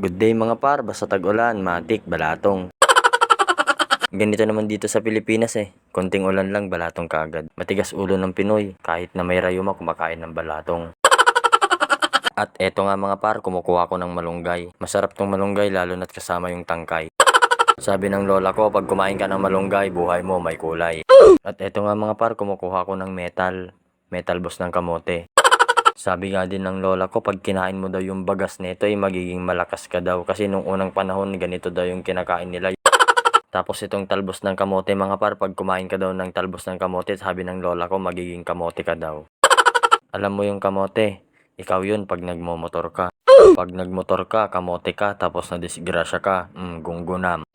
Good day mga par, basta tag-ulan, matik, balatong. Ganito naman dito sa Pilipinas eh. Konting ulan lang, balatong kaagad. Matigas ulo ng Pinoy, kahit na may rayuma kumakain ng balatong. At eto nga mga par, kumukuha ko ng malunggay. Masarap tong malunggay lalo na't kasama yung tangkay. Sabi ng lola ko, pag kumain ka ng malunggay, buhay mo may kulay. At eto nga mga par, kumukuha ko ng metal boss ng kamote. Sabi nga din ng lola ko, pag kinain mo daw yung bagas nito ay magiging malakas ka daw. Kasi nung unang panahon, ganito daw yung kinakain nila. Tapos itong talbos ng kamote mga par, pag kumain ka daw ng talbos ng kamote, sabi ng lola ko, magiging kamote ka daw. Alam mo yung kamote, ikaw yun pag nagmomotor ka. Pag nagmotor ka, kamote ka, tapos nadisgrasya ka, gunggunam.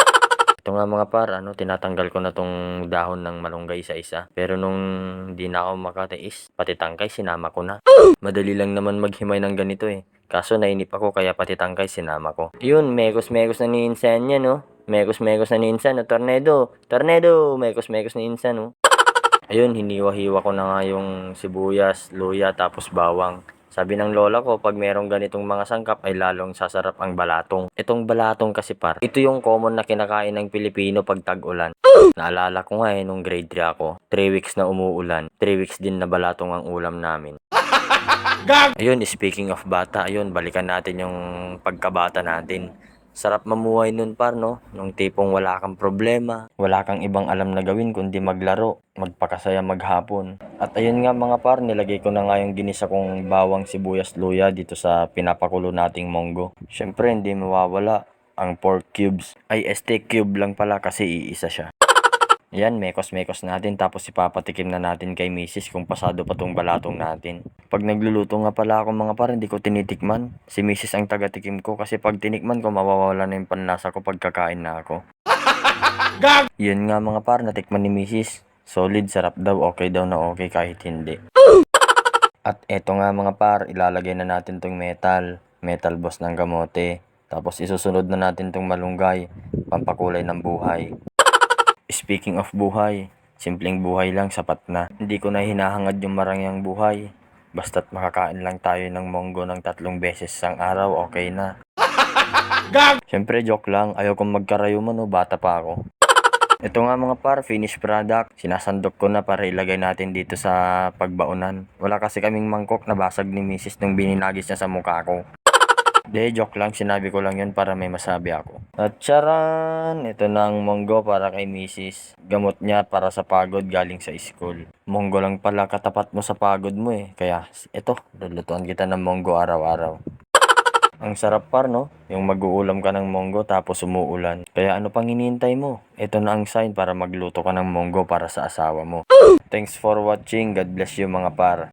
Ito nga mga par, tinatanggal ko na tong dahon ng malunggay isa-isa. Pero nung di na ako makatiis, pati tangkay sinama ko na. Madali lang naman maghimay ng ganito eh. Kaso nainip ako kaya pati tangkay sinama ko. Yun, mekos-mekos na ni Insan yan no. Mekos-mekos na ni Insan no. Tornado, tornado, mekos-mekos ni Insan no. Ayun, hiniwa-hiwa ko na nga yung sibuyas, luya, tapos bawang. Sabi ng lola ko, pag merong ganitong mga sangkap ay lalong sasarap ang balatong. Itong balatong kasi par, ito yung common na kinakain ng Pilipino pag tag-ulan. Naalala ko nga nung grade 3 ako, 3 weeks na umuulan, 3 weeks din na balatong ang ulam namin. Ayun, speaking of bata, ayun, balikan natin yung pagkabata natin. Sarap mamuhay nun par, no? Nung tipong wala kang problema, wala kang ibang alam na gawin kundi maglaro, magpakasaya maghapon. At ayun nga mga par, nilagay ko na nga yung ginisa kong bawang, sibuyas, luya dito sa pinapakulo nating monggo. Syempre, hindi mawawala ang pork cubes. Ay, steak cube lang pala kasi iisa siya. Yan, mekos-mekos natin tapos ipapatikim na natin kay misis kung pasado pa tong balatong natin. Pag nagluluto nga pala ako mga par, hindi ko tinitikman. Si misis ang taga-tikim ko kasi pag tinikman ko, mawawala na yung panlasa ko pag kakain na ako. Yun nga mga par, natikman ni misis. Solid, sarap daw, okay daw na okay kahit hindi. At eto nga mga par, ilalagay na natin tong metal boss ng kamote. Tapos isusunod na natin tong malunggay, pampakulay ng buhay. Speaking of buhay, simpleng buhay lang sapat na. Hindi ko na hinahangad yung marangyang buhay. Basta't makakain lang tayo ng monggo ng 3 beses sang araw, okay na. Siyempre joke lang, ayaw kong magkarayuman no, bata pa ako. Ito nga mga par, finished product. Sinasandok ko na para ilagay natin dito sa pagbaunan. Wala kasi kaming mangkok na basag ni misis nung bininagis niya sa mukha ko. De, joke lang. Sinabi ko lang yun para may masabi ako. At charan! Ito na ang monggo para kay misis. Gamot niya para sa pagod galing sa school. Monggo lang pala katapat mo sa pagod mo eh. Kaya, ito, lulutuan kita ng monggo araw-araw. Ang sarap par no? Yung mag-uulam ka ng monggo tapos umuulan. Kaya ano pang hinihintay mo? Ito na ang sign para magluto ka ng monggo para sa asawa mo. Thanks for watching. God bless you mga par.